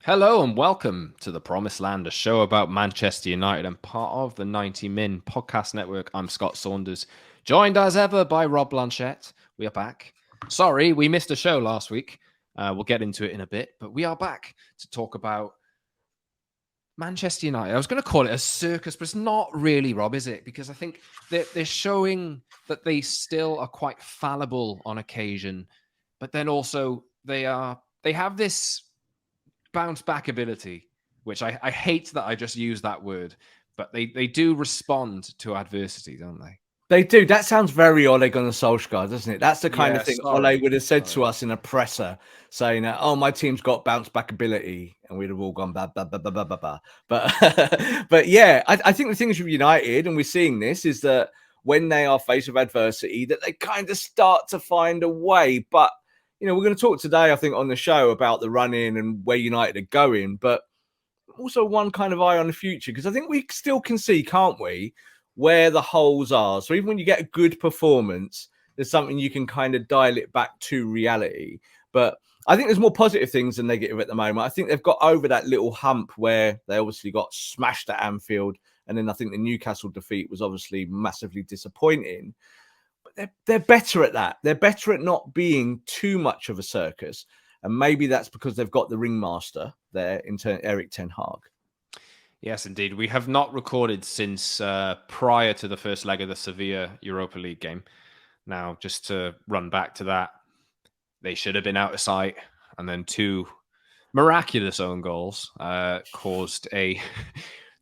Hello and welcome to The Promised Land, a show about Manchester United and part of the 90 Min podcast network. I'm Scott Saunders, joined as ever by Rob Blanchette. We are back. Sorry, we missed a show last week. We'll get into it in a bit, but we are back to talk about Manchester United. I was going to call it a circus, but it's not really, Rob, is it? Because I think they're showing that they still are quite fallible on occasion, but then also they have this bounce back ability, which I hate that I just use that word, but they do respond to adversity, don't they? They do. That sounds very Ole Gunnar Solskjaer, doesn't it? That's the kind of thing Ole would have said to us in a presser, saying, "Oh, my team's got bounce back ability," and we'd have all gone blah blah blah blah blah blah. Blah. But yeah, I think the thing is with United, and we're seeing this, is that when they are faced with adversity, that they kind of start to find a way. But we're going to talk today, I think, on the show about the run-in and where United are going, but also one kind of eye on the future, because I think we still can see, can't we, where the holes are. So even when you get a good performance, there's something you can kind of dial it back to reality. But I think there's more positive things than negative at the moment. I think they've got over that little hump where they obviously got smashed at Anfield. And then I think the Newcastle defeat was obviously massively disappointing. But they're better at that. They're better at not being too much of a circus. And maybe that's because they've got the ringmaster there in Erik ten Hag. Yes, indeed. We have not recorded since prior to the first leg of the Sevilla Europa League game. Now, just to run back to that, they should have been out of sight. And then two miraculous own goals caused a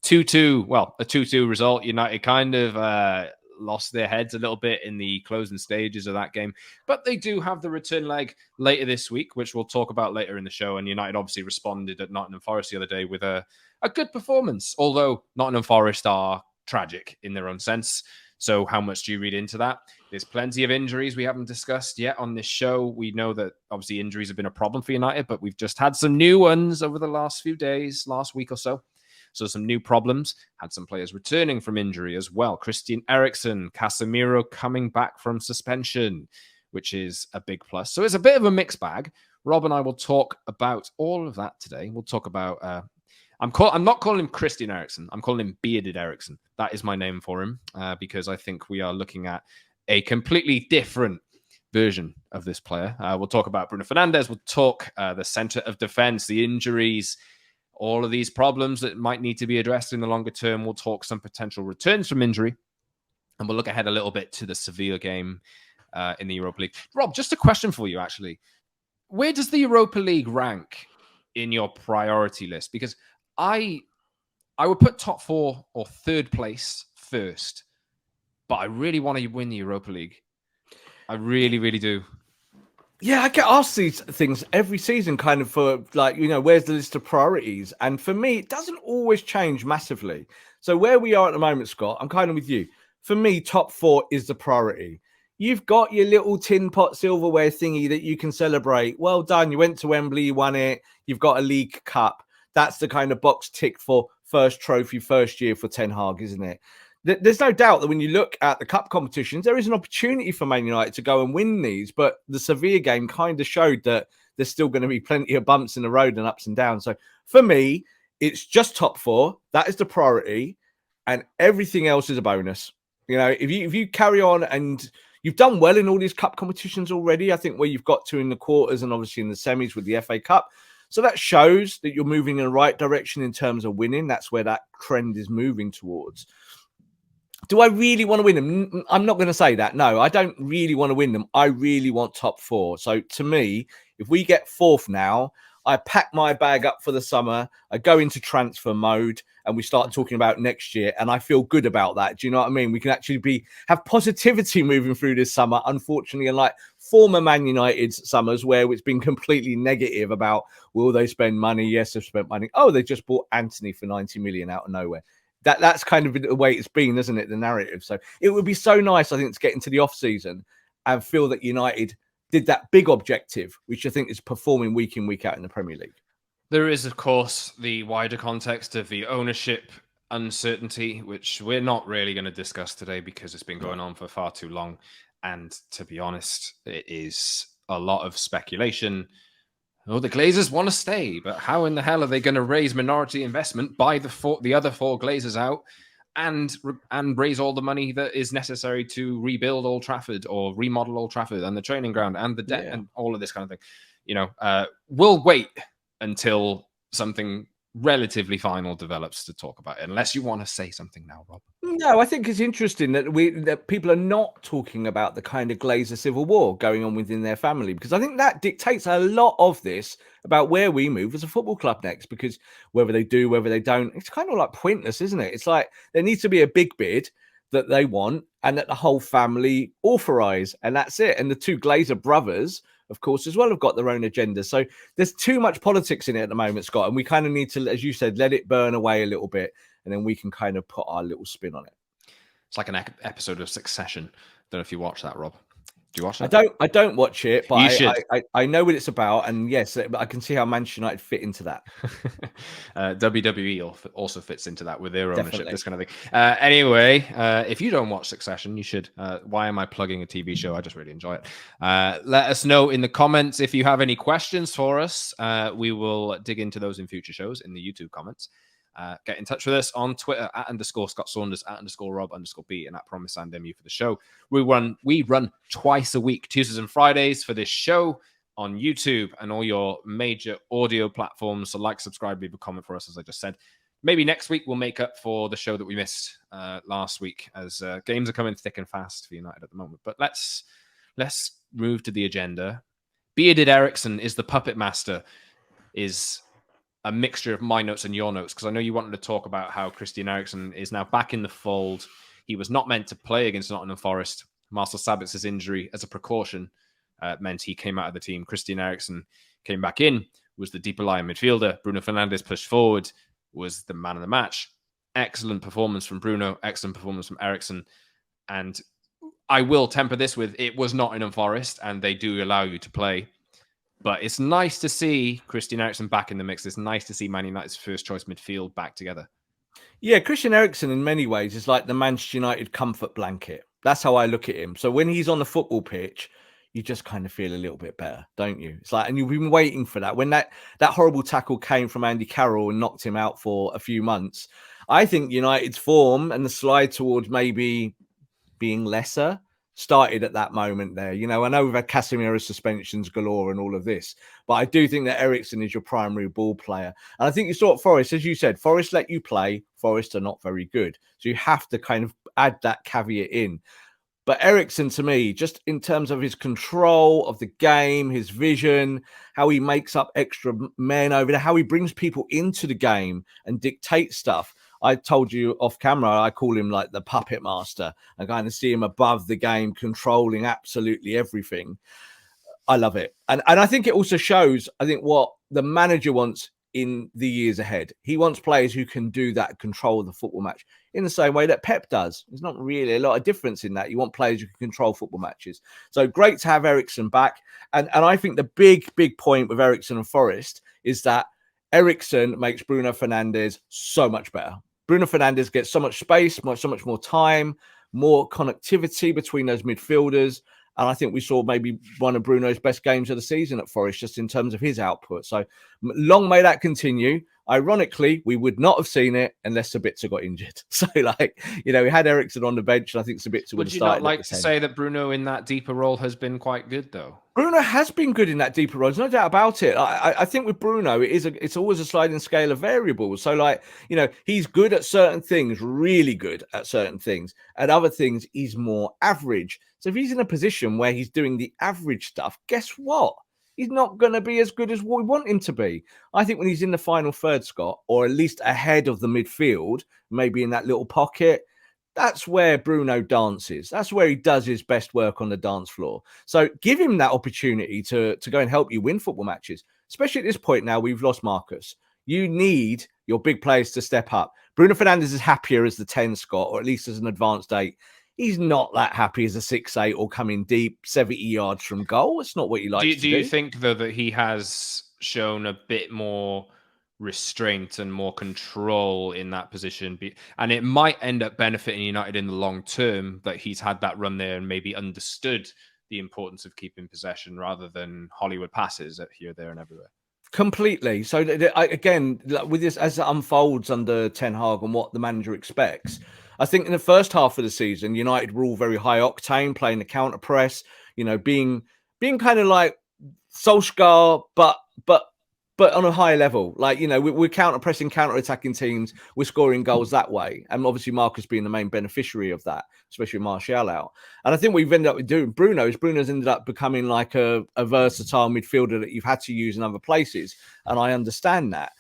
2-2 result. United kind of lost their heads a little bit in the closing stages of that game. But they do have the return leg later this week, which we'll talk about later in the show. And United obviously responded at Nottingham Forest the other day with a good performance, although Nottingham Forest are tragic in their own sense. So how much do you read into that? There's plenty of injuries we haven't discussed yet on this show. We know that obviously injuries have been a problem for United, but we've just had some new ones over the last few days, last week or so. So some new problems. Had some players returning from injury as well. Christian Eriksen, Casemiro coming back from suspension, which is a big plus. So it's a bit of a mixed bag. Rob and I will talk about all of that today. We'll talk about... I'm not calling him Christian Eriksen. I'm calling him Bearded Eriksen. That is my name for him because I think we are looking at a completely different version of this player. We'll talk about Bruno Fernandes. We'll talk the center of defense, the injuries, all of these problems that might need to be addressed in the longer term. We'll talk some potential returns from injury. And we'll look ahead a little bit to the Sevilla game in the Europa League. Rob, just a question for you, actually. Where does the Europa League rank in your priority list? Because I would put top four or third place first, but I really want to win the Europa League. I really, really do. Yeah, I get asked these things every season, kind of for like, where's the list of priorities? And for me, it doesn't always change massively. So where we are at the moment, Scott, I'm kind of with you. For me, top four is the priority. You've got your little tin pot silverware thingy that you can celebrate. Well done. You went to Wembley, you won it. You've got a League Cup. That's the kind of box tick for first trophy, first year for Ten Hag, isn't it? There's no doubt that when you look at the cup competitions, there is an opportunity for Man United to go and win these. But the Sevilla game kind of showed that there's still going to be plenty of bumps in the road and ups and downs. So for me, it's just top four. That is the priority. And everything else is a bonus. If you carry on and you've done well in all these cup competitions already, I think where you've got to in the quarters and obviously in the semis with the FA Cup. So that shows that you're moving in the right direction in terms of winning. That's where that trend is moving towards. Do I really want to win them? I'm not going to say that. No, I don't really want to win them. I really want top four. So to me, if we get fourth now, I pack my bag up for the summer. I go into transfer mode and we start talking about next year. And I feel good about that. Do you know what I mean? We can actually have positivity moving through this summer. Unfortunately, unlike former Man United summers where it's been completely negative about, will they spend money? Yes, they've spent money. Oh, they just bought Antony for 90 million out of nowhere. That's kind of the way it's been, isn't it? The narrative. So it would be so nice, I think, to get into the off season and feel that United did that big objective, which I think is performing week in, week out in the Premier League. There is, of course, the wider context of the ownership uncertainty, which we're not really going to discuss today because it's been going on for far too long. And to be honest, it is a lot of speculation. Oh, the Glazers want to stay, but how in the hell are they going to raise minority investment, buy the other 4 Glazers out, and raise all the money that is necessary to rebuild Old Trafford or remodel Old Trafford and the training ground and the debt and all of this kind of thing? We'll wait until something relatively final develops to talk about it, unless you want to say something now, Rob. No, I think it's interesting that people are not talking about the kind of Glazer civil war going on within their family, because I think that dictates a lot of this about where we move as a football club next. Because whether they do, whether they don't, it's kind of like pointless, isn't it? It's like there needs to be a big bid that they want and that the whole family authorize, and that's it. And the 2 Glazer brothers, of course, as well, have got their own agenda. So there's too much politics in it at the moment, Scott, and we kind of need to, as you said, let it burn away a little bit, and then we can kind of put our little spin on it. It's like an episode of Succession. Don't know if you watch that, Rob. Do you watch that? I don't watch it, but you should. I know what it's about, and yes, I can see how Manchester United fit into that. WWE also fits into that with their ownership, this kind of thing. Anyway, if you don't watch Succession, you should. Why am I plugging a TV show? I just really enjoy it. Let us know in the comments if you have any questions for us. We will dig into those in future shows in the YouTube comments. Get in touch with us on Twitter @_Scott Saunders, @_Rob_B, and @PromiseSandMU for the show. We run twice a week, Tuesdays and Fridays, for this show on YouTube and all your major audio platforms. So like, subscribe, leave a comment for us, as I just said. Maybe next week we'll make up for the show that we missed last week, as games are coming thick and fast for United at the moment. But let's move to the agenda. Bearded Eriksen is the puppet master, is a mixture of my notes and your notes, because I know you wanted to talk about how Christian Eriksen is now back in the fold. He was not meant to play against Nottingham Forest. Marcel Sabitz's injury, as a precaution, meant he came out of the team. Christian Eriksen came back in, was the deeper lying midfielder. Bruno Fernandes pushed forward, was the man of the match. Excellent performance from Bruno, excellent performance from Eriksen. And I will temper this with, it was Nottingham Forest, and they do allow you to play. But it's nice to see Christian Eriksen back in the mix. It's nice to see Man United's first choice midfield back together. Yeah, Christian Eriksen in many ways is like the Manchester United comfort blanket. That's how I look at him. So when he's on the football pitch, you just kind of feel a little bit better, don't you? It's like, and you've been waiting for that. When that horrible tackle came from Andy Carroll and knocked him out for a few months, I think United's form and the slide towards maybe being lesser started at that moment there. I know we've had Casemiro's suspensions galore and all of this, but I do think that Eriksen is your primary ball player. And I think you saw at Forest, as you said, Forest let you play. Forest are not very good. So you have to kind of add that caveat in. But Eriksen, to me, just in terms of his control of the game, his vision, how he makes up extra men over there, how he brings people into the game and dictates stuff. I told you off camera, I call him like the puppet master. I kind of see him above the game, controlling absolutely everything. I love it. And I think it also shows, I think, what the manager wants in the years ahead. He wants players who can do that, control the football match in the same way that Pep does. There's not really a lot of difference in that. You want players who can control football matches. So great to have Eriksen back. And I think the big point with Eriksen and Forest is that Eriksen makes Bruno Fernandes so much better. Bruno Fernandes gets so much space, so much more time, more connectivity between those midfielders. And I think we saw maybe one of Bruno's best games of the season at Forest, just in terms of his output. So long may that continue. Ironically, we would not have seen it unless Sabitzer got injured. So, we had Eriksen on the bench, and I think Sabitzer would have started. Would you not like to say that Bruno in that deeper role has been quite good, though? Bruno has been good in that deeper role. There's no doubt about it. I think with Bruno, it's always a sliding scale of variables. So, he's good at certain things, really good at certain things. At other things, he's more average. So if he's in a position where he's doing the average stuff, guess what? He's not going to be as good as what we want him to be. I think when he's in the final third, Scott, or at least ahead of the midfield, maybe in that little pocket, that's where Bruno dances. That's where he does his best work on the dance floor. So give him that opportunity to go and help you win football matches, especially at this point now we've lost Marcus. You need your big players to step up. Bruno Fernandes is happier as the 10, Scott, or at least as an advanced 8. He's not that happy as a 6'8" or coming deep 70 yards from goal. It's not what he likes to do. Do you think, though, that he has shown a bit more restraint and more control in that position? And it might end up benefiting United in the long term that he's had that run there and maybe understood the importance of keeping possession rather than Hollywood passes at here, there, and everywhere. Completely. So again, with this as it unfolds under Ten Hag and what the manager expects, I think in the first half of the season, United were all very high octane, playing the counter press, being kind of like Solskjaer, but on a higher level. Like, we're counter pressing, counter attacking teams, we're scoring goals that way, and obviously Marcus being the main beneficiary of that, especially with Martial out. And I think we've ended up with doing Bruno's ended up becoming like a versatile midfielder that you've had to use in other places, and I understand that.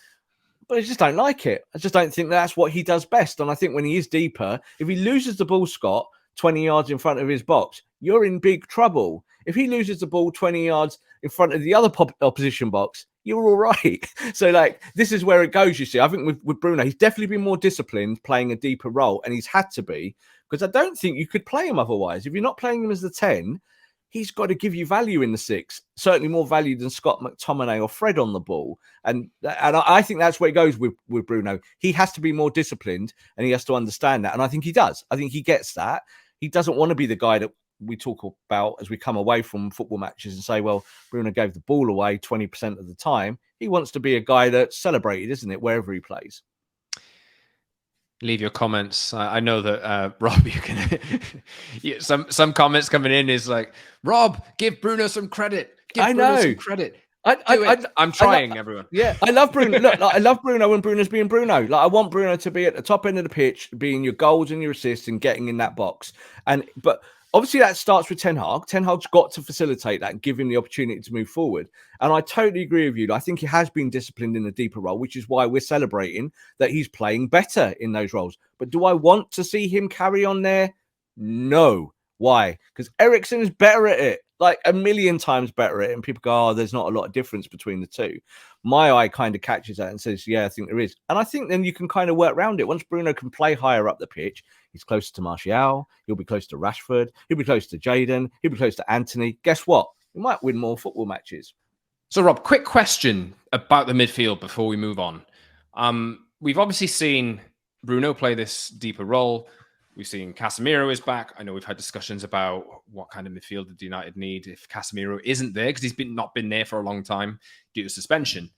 But I just don't like it. I just don't think that's what he does best. And I think when he is deeper, if he loses the ball, Scott, 20 yards in front of his box, you're in big trouble. If he loses the ball 20 yards in front of the other opposition box, you're all right. So, this is where it goes, you see. I think with Bruno, he's definitely been more disciplined playing a deeper role, and he's had to be, because I don't think you could play him otherwise. If you're not playing him as the 10, he's got to give you value in the 6, certainly more value than Scott McTominay or Fred on the ball. And I think that's where it goes with Bruno. He has to be more disciplined, and he has to understand that. And I think he does. I think he gets that. He doesn't want to be the guy that we talk about as we come away from football matches and say, well, Bruno gave the ball away 20% of the time. He wants to be a guy that's celebrated, isn't it, wherever he plays. Leave your comments. I know that Rob, you can. some comments coming in is like, Rob, give Bruno some credit. Give Bruno some credit. I'm trying, everyone. Yeah, I love Bruno. Look, I love Bruno when Bruno's being Bruno. I want Bruno to be at the top end of the pitch, being your goals and your assists and getting in that box. But obviously that starts with Ten Hag. Ten Hag's got to facilitate that and give him the opportunity to move forward. And I totally agree with you. I think he has been disciplined in a deeper role, which is why we're celebrating that he's playing better in those roles. But do I want to see him carry on there? No. Why? Because Eriksen is better at it, like a million times better at it. And people go, oh, there's not a lot of difference between the two. My eye kind of catches that and says, yeah, I think there is. And I think then you can kind of work around it. Once Bruno can play higher up the pitch, he's closer to Martial, he'll be close to Rashford, he'll be close to Jadon, he'll be close to Antony. Guess what? He might win more football matches. So, Rob, quick question about the midfield before we move on. We've obviously seen Bruno play this deeper role. We've seen Casemiro is back. I know we've had discussions about what kind of midfielder do United need if Casemiro isn't there, because he's not been there for a long time due to suspension.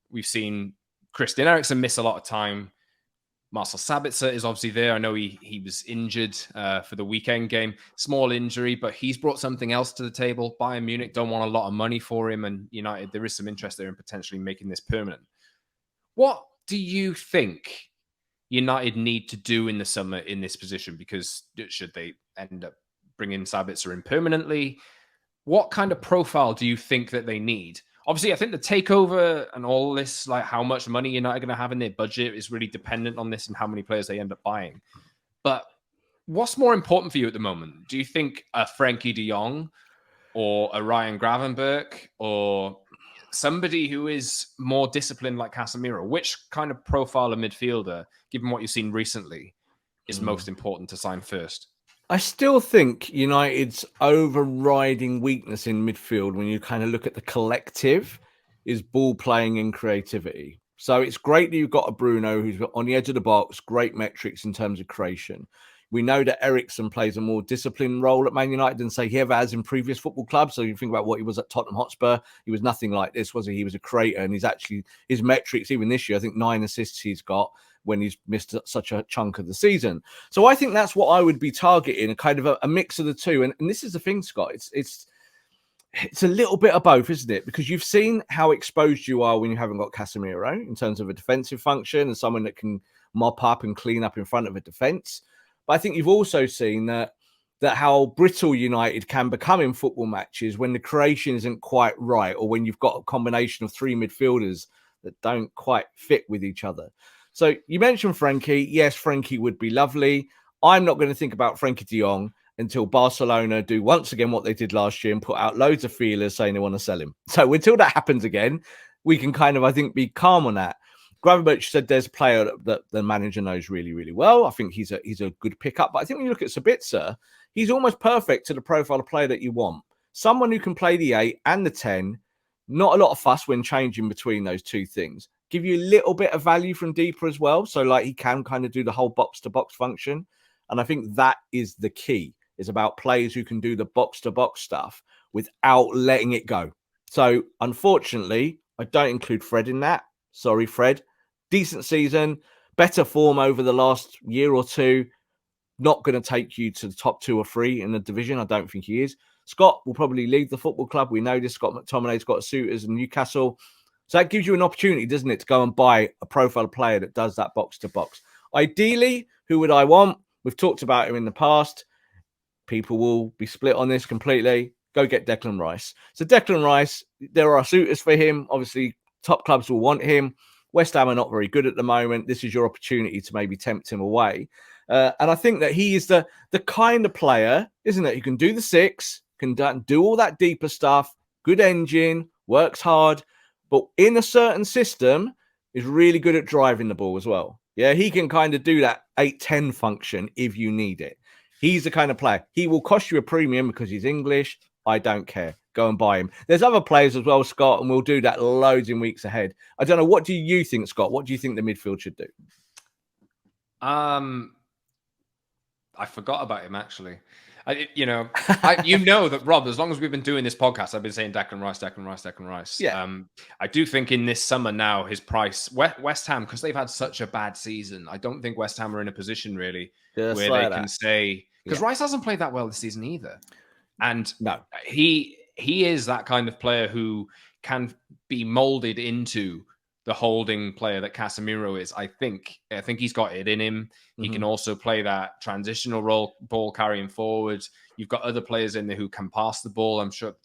We've seen Christian Eriksen miss a lot of time. Marcel Sabitzer is obviously there. I know he was injured for the weekend game. Small injury, but he's brought something else to the table. Bayern Munich don't want a lot of money for him, and United, there is some interest there in potentially making this permanent. What do you think United need to do in the summer in this position? Because should they end up bringing Sabitzer in permanently, what kind of profile do you think that they need? Obviously, I think the takeover and all this, like how much money United are going to have in their budget, is really dependent on this and how many players they end up buying. But what's more important for you at the moment? Do you think a Frankie de Jong or a Ryan Gravenberch or somebody who is more disciplined like Casemiro? Which kind of profile of midfielder, given what you've seen recently, is most important to sign first? I still think United's overriding weakness in midfield, when you kind of look at the collective, is ball playing and creativity. So it's great that you've got a Bruno who's on the edge of the box, great metrics in terms of creation. We know that Eriksen plays a more disciplined role at Man United than, say, he ever has in previous football clubs. So you think about what he was at Tottenham Hotspur. He was nothing like this, was he? He was a creator, and his metrics, even this year, I think 9 assists he's got when he's missed such a chunk of the season. So I think that's what I would be targeting, a kind of a mix of the two. And this is the thing, Scott. It's a little bit of both, isn't it? Because you've seen how exposed you are when you haven't got Casemiro in terms of a defensive function and someone that can mop up and clean up in front of a defense. But I think you've also seen that how brittle United can become in football matches when the creation isn't quite right, or when you've got a combination of 3 midfielders that don't quite fit with each other. So you mentioned Frankie. Yes, Frankie would be lovely. I'm not going to think about Frankie de Jong until Barcelona do once again what they did last year and put out loads of feelers saying they want to sell him. So until that happens again, we can kind of, I think, be calm on that. Gravenberch said there's a player that the manager knows really, really well. I think he's a good pickup. But I think when you look at Sabitzer, he's almost perfect to the profile of player that you want. Someone who can play the 8 and the 10, not a lot of fuss when changing between those two things. Give you a little bit of value from deeper as well. So like he can kind of do the whole box to box function. And I think that is the key. is about players who can do the box-to-box stuff without letting it go. So, unfortunately, I don't include Fred in that. Sorry, Fred. Decent season, better form over the last year or two. Not going to take you to the top 2 or 3 in the division. I don't think he is. Scott will probably leave the football club. We know this. Scott McTominay's got suitors in Newcastle. So that gives you an opportunity, doesn't it, to go and buy a profile player that does that box-to-box. Ideally, who would I want? We've talked about him in the past. People will be split on this completely. Go get Declan Rice. So Declan Rice, there are suitors for him. Obviously, top clubs will want him. West Ham are not very good at the moment. This is your opportunity to maybe tempt him away. And I think that he is the kind of player, isn't it? Who can do the 6, can do all that deeper stuff, good engine, works hard, but in a certain system is really good at driving the ball as well. Yeah, he can kind of do that 8-10 function if you need it. He's the kind of player. He will cost you a premium because he's English. I don't care. Go and buy him. There's other players as well, Scott, and we'll do that loads in weeks ahead. I don't know. What do you think, Scott? What do you think the midfield should do? I forgot about him, actually. That, Rob, as long as we've been doing this podcast, I've been saying Declan Rice. Yeah. I do think in this summer now, his price, West Ham, because they've had such a bad season, I don't think West Ham are in a position really where they can say, because Rice hasn't played that well this season either. And no, he is that kind of player who can be molded into the holding player that Casemiro is. I think he's got it in him. He can also play that transitional role, ball carrying forward. You've got other players in there who can pass the ball. I'm sure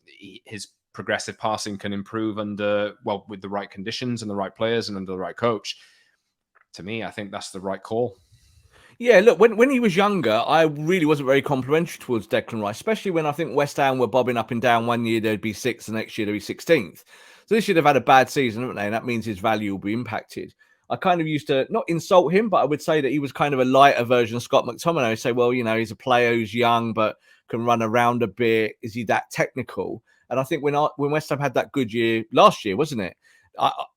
his progressive passing can improve with the right conditions and the right players and under the right coach. To me, I think that's the right call. Yeah, look, when he was younger, I really wasn't very complimentary towards Declan Rice, especially when I think West Ham were bobbing up and down. One year they'd be 6th, the next year they'd be 16th. So this year they've had a bad season, haven't they? And that means his value will be impacted. I kind of used to not insult him, but I would say that he was kind of a lighter version of Scott McTominay. I say, well, he's a player who's young but can run around a bit. Is he that technical? And I think when West Ham had that good year last year, wasn't it?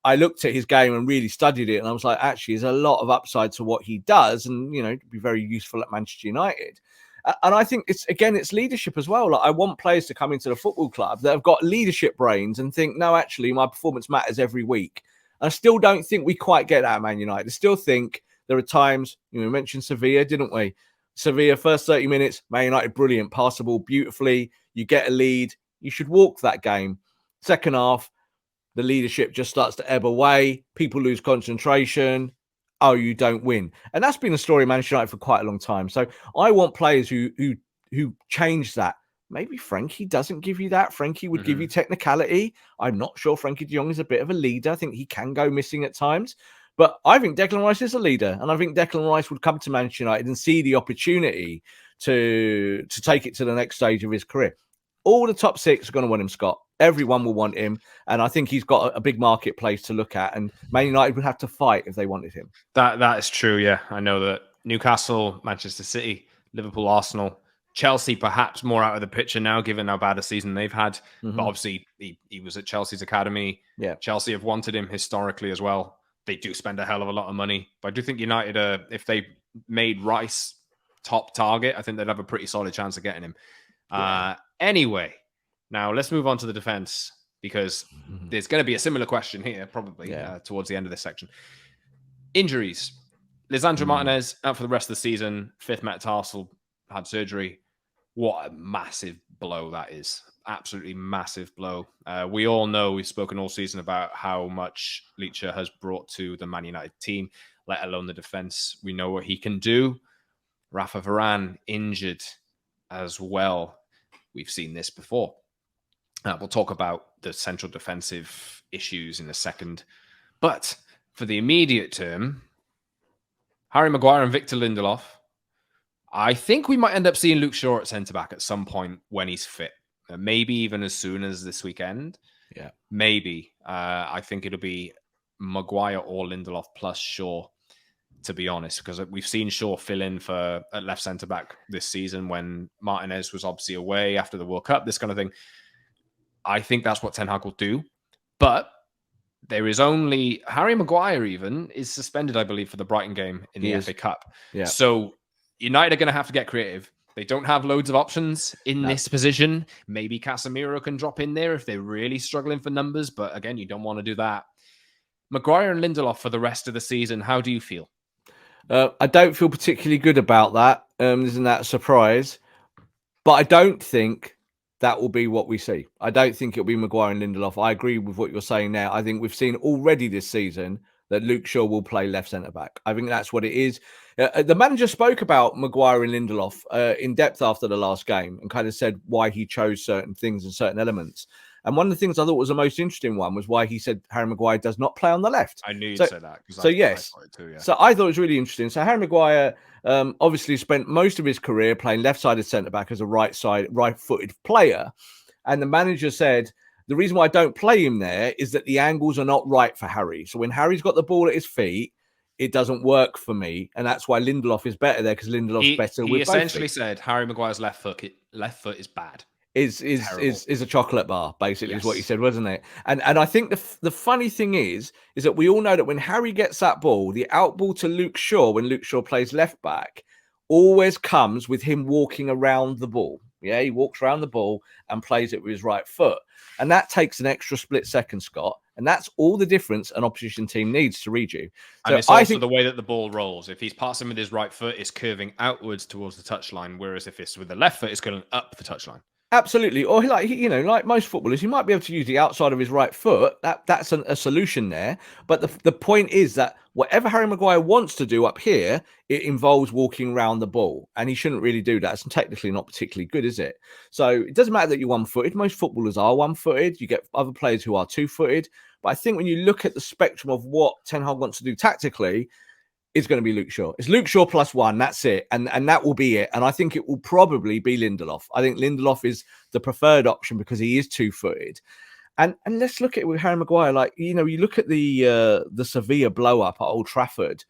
I looked at his game and really studied it, and I was like, actually, there's a lot of upside to what he does, and it'd be very useful at Manchester United. And I think it's leadership as well. Like, I want players to come into the football club that have got leadership brains and think, no, actually, my performance matters every week. And I still don't think we quite get that at Man United. I still think there are times, we mentioned Sevilla, didn't we? Sevilla, first 30 minutes, Man United, brilliant, pass the ball beautifully. You get a lead. You should walk that game. Second half, the leadership just starts to ebb away. People lose concentration. Oh, you don't win. And that's been a story of Manchester United for quite a long time. So I want players who change that. Maybe Frankie doesn't give you that. Frankie would give you technicality. I'm not sure Frankie de Jong is a bit of a leader. I think he can go missing at times. But I think Declan Rice is a leader. And I think Declan Rice would come to Manchester United and see the opportunity to take it to the next stage of his career. All the top 6 are going to want him, Scott. Everyone will want him. And I think he's got a big marketplace to look at. And Man United would have to fight if they wanted him. That is true, yeah. I know that Newcastle, Manchester City, Liverpool, Arsenal, Chelsea perhaps more out of the picture now, given how bad a season they've had. But obviously, he was at Chelsea's academy. Yeah, Chelsea have wanted him historically as well. They do spend a hell of a lot of money. But I do think United, if they made Rice top target, I think they'd have a pretty solid chance of getting him. Yeah. Anyway, now let's move on to the defense, because there's going to be a similar question here, probably towards the end of this section. Injuries. Lisandro Martinez out for the rest of the season. 5th metatarsal, had surgery. What a massive blow that is. Absolutely massive blow. We all know, we've spoken all season about how much Licha has brought to the Man United team, let alone the defense. We know what he can do. Raphael Varane injured as well. We've seen this before. We'll talk about the central defensive issues in a second. But for the immediate term, Harry Maguire and Victor Lindelof, I think we might end up seeing Luke Shaw at centre-back at some point when he's fit. Maybe even as soon as this weekend. Yeah. Maybe. I think it'll be Maguire or Lindelof plus Shaw, to be honest, because we've seen Shaw fill in at left centre-back this season when Martinez was obviously away after the World Cup, this kind of thing. I think that's what Ten Hag will do. But there is only... Harry Maguire even is suspended, I believe, for the Brighton game in the FA Cup. Yeah. So United are going to have to get creative. They don't have loads of options in No. this position. Maybe Casemiro can drop in there if they're really struggling for numbers. But again, you don't want to do that. Maguire and Lindelof for the rest of the season. How do you feel? I don't feel particularly good about that. Isn't that a surprise? But I don't think that will be what we see. I don't think it'll be Maguire and Lindelof. I agree with what you're saying now. I think we've seen already this season that Luke Shaw will play left centre back. I think that's what it is. The manager spoke about Maguire and Lindelof in depth after the last game and kind of said why he chose certain things and certain elements. And one of the things I thought was the most interesting one was why he said Harry Maguire does not play on the left. I knew you'd say that. Yes. I too, yeah. So I thought it was really interesting. So Harry Maguire obviously spent most of his career playing left-sided centre-back as a right-footed player. And the manager said, the reason why I don't play him there is that the angles are not right for Harry. So when Harry's got the ball at his feet, it doesn't work for me. And that's why Lindelof is better there, because Lindelof's better with both feet. He essentially said Harry Maguire's left foot is bad. Is a chocolate bar, basically, yes. Is what he said, wasn't it? And I think the funny thing is that we all know that when Harry gets that ball, the out ball to Luke Shaw, when Luke Shaw plays left back, always comes with him walking around the ball. Yeah, he walks around the ball and plays it with his right foot. And that takes an extra split second, Scott. And that's all the difference an opposition team needs to read you. So and it's also the way that the ball rolls. If he's passing with his right foot, it's curving outwards towards the touchline. Whereas if it's with the left foot, it's going up the touchline. Absolutely. Or like most footballers, he might be able to use the outside of his right foot. That's a solution there. But the point is that whatever Harry Maguire wants to do up here, it involves walking around the ball. And he shouldn't really do that. It's technically not particularly good, is it? So it doesn't matter that you're one-footed. Most footballers are one-footed. You get other players who are two-footed. But I think when you look at the spectrum of what Ten Hag wants to do tactically, it's going to be Luke Shaw. It's Luke Shaw plus one. That's it. And that will be it. And I think it will probably be Lindelof. I think Lindelof is the preferred option because he is two-footed. And let's look at it with Harry Maguire. Like, you look at the Sevilla blow-up at Old Trafford.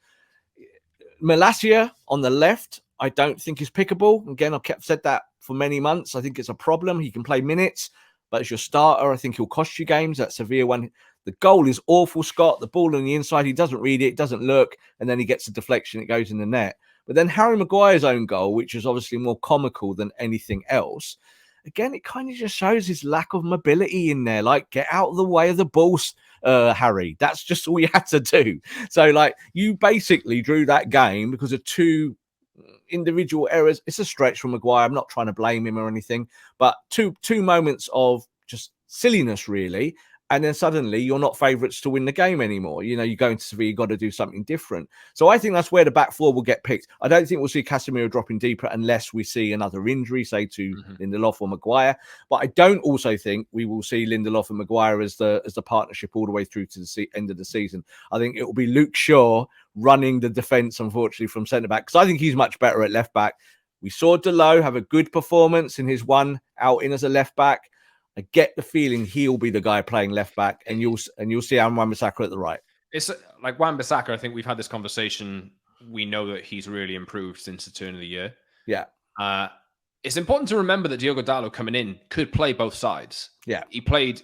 Malacia on the left, I don't think is pickable. Again, I've said that for many months. I think it's a problem. He can play minutes, but as your starter, I think he'll cost you games. That Sevilla one. The goal is awful, Scott. The ball on the inside, he doesn't read it, doesn't look, and then he gets a deflection, it goes in the net. But then Harry Maguire's own goal, which is obviously more comical than anything else, again, it kind of just shows his lack of mobility in there. Like, get out of the way of the ball, Harry. That's just all you had to do. So, like, you basically drew that game because of two individual errors. It's a stretch from Maguire. I'm not trying to blame him or anything, but two moments of just silliness, really. And then suddenly you're not favourites to win the game anymore. You go into Sevilla, you've got to do something different. So I think that's where the back four will get picked. I don't think we'll see Casemiro dropping deeper unless we see another injury, say to Lindelof or Maguire. But I don't also think we will see Lindelof and Maguire as the partnership all the way through to the end of the season. I think it will be Luke Shaw running the defence, unfortunately, from centre-back, because I think he's much better at left-back. We saw Delot have a good performance in his one outing as a left-back. I get the feeling he'll be the guy playing left back, and you'll see Wan-Bissaka at the right. It's like Wan-Bissaka. I think we've had this conversation. We know that he's really improved since the turn of the year. Yeah. It's important to remember that Diogo Dalot coming in could play both sides. Yeah. He played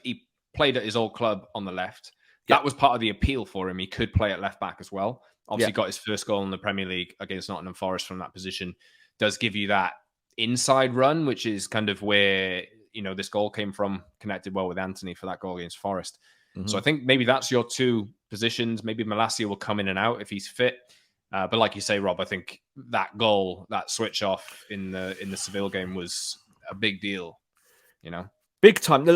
at his old club on the left. That was part of the appeal for him. He could play at left back as well. Obviously got his first goal in the Premier League against Nottingham Forest from that position. Does give you that inside run, which is kind of where this goal came from, connected well with Antony for that goal against Forest. So I think maybe that's your two positions. Maybe Malacia will come in and out if he's fit. But like you say, Rob, I think that goal, that switch off in the Seville game was a big deal. Big time.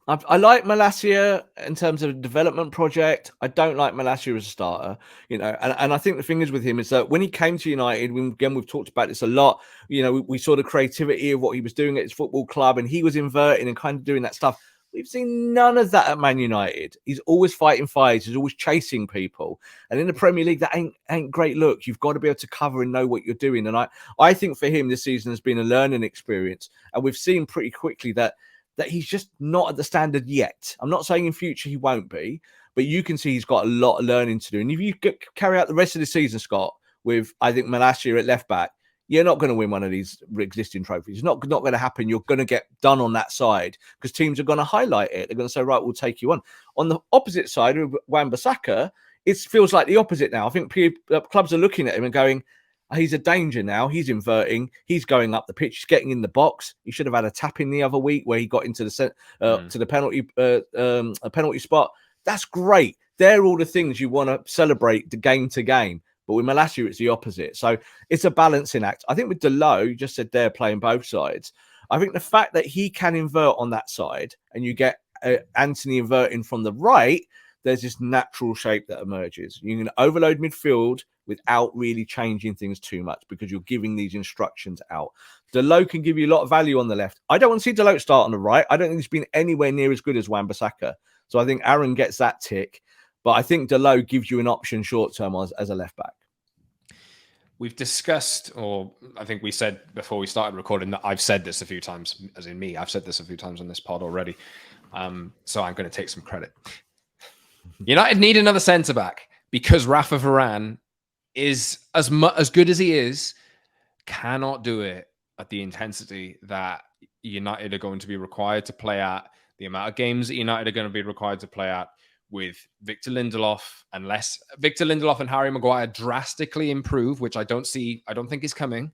I like Malacia in terms of a development project. I don't like Malacia as a starter, and I think the thing is with him is that when he came to United, we've talked about this a lot. We saw the creativity of what he was doing at his football club, and he was inverting and kind of doing that stuff. We've seen none of that at Man United. He's always fighting fires. He's always chasing people. And in the Premier League, that ain't great look. You've got to be able to cover and know what you're doing. And I think for him, this season has been a learning experience. And we've seen pretty quickly that he's just not at the standard yet. I'm not saying in future he won't be, but you can see he's got a lot of learning to do. And if you carry out the rest of the season, Scott, with, I think, Malacia at left back, you're not going to win one of these existing trophies. It's not going to happen. You're going to get done on that side because teams are going to highlight it. They're going to say, right, we'll take you on. On the opposite side of Wan-Bissaka, it feels like the opposite now. I think clubs are looking at him and going, He's a danger now. He's inverting. He's going up the pitch. He's getting in the box. He should have had a tap in the other week where he got into the to the penalty a penalty spot. That's great. They're all the things you want to celebrate the game to game. But with Malacia, it's the opposite. So it's a balancing act. I think with Delo, you just said they're playing both sides. I think the fact that he can invert on that side and you get Antony inverting from the right, there's this natural shape that emerges. You can overload midfield without really changing things too much because you're giving these instructions out. Delo can give you a lot of value on the left. I don't want to see Delo start on the right. I don't think he's been anywhere near as good as Wan-Bissaka. So I think Aaron gets that tick. But I think Delo gives you an option short term as a left back. We've discussed, or I think we said before we started recording that I've said this a few times, as in me, I've said this a few times on this pod already. So I'm going to take some credit. United need another centre-back because Rafa Varane is, as good as he is, cannot do it at the intensity that United are going to be required to play at, the amount of games that United are going to be required to play at, with Victor Lindelof, unless Victor Lindelof and Harry Maguire drastically improve, which I don't think is coming,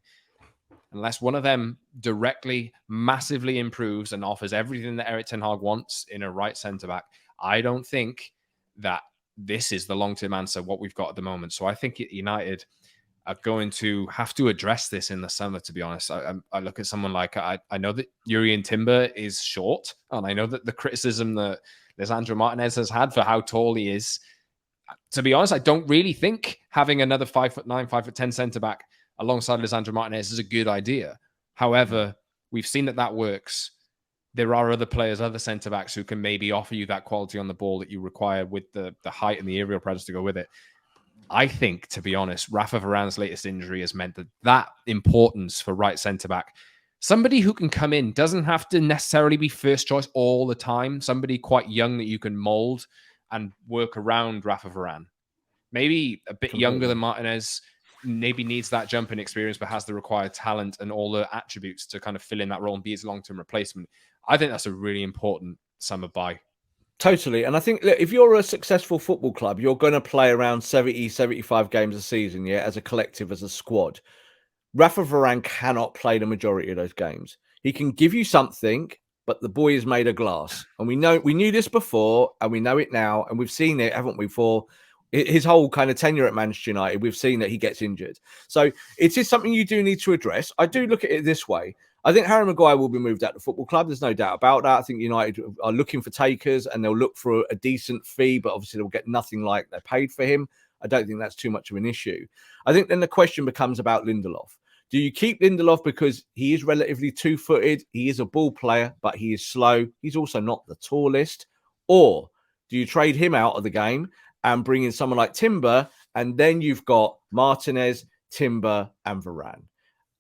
unless one of them directly, massively improves and offers everything that Erik ten Hag wants in a right centre-back. I don't think that this is the long-term answer, what we've got at the moment. So I think United are going to have to address this in the summer, to be honest. I look at someone like, I know that Jurrien Timber is short, and I know that the criticism that Lisandro Martinez has had for how tall he is. To be honest, I don't really think having another 5'9", 5'10" centre-back alongside Lisandro Martinez is a good idea. However, we've seen that works. There are other players, other centre-backs who can maybe offer you that quality on the ball that you require with the height and the aerial presence to go with it. I think, to be honest, Rafa Varane's latest injury has meant that importance for right centre-back, somebody who can come in, doesn't have to necessarily be first choice all the time. Somebody quite young that you can mold and work around Rafa Varane. Maybe a bit younger than Martinez, maybe needs that jump in experience, but has the required talent and all the attributes to kind of fill in that role and be his long-term replacement. I think that's a really important summer buy. Totally. And I think, look, if you're a successful football club, you're going to play around 70, 75 games a season, as a collective, as a squad. Rafa Varane cannot play the majority of those games. He can give you something, but the boy is made of glass. And we knew this before, and we know it now, and we've seen it, haven't we, for his whole kind of tenure at Manchester United. We've seen that he gets injured. So it is something you do need to address. I do look at it this way. I think Harry Maguire will be moved out of the football club. There's no doubt about that. I think United are looking for takers, and they'll look for a decent fee, but obviously they'll get nothing like they paid for him. I don't think that's too much of an issue. I think then the question becomes about Lindelof. Do you keep Lindelof because he is relatively two-footed? He is a ball player, but he is slow. He's also not the tallest. Or do you trade him out of the game and bring in someone like Timber, and then you've got Martinez, Timber, and Varane?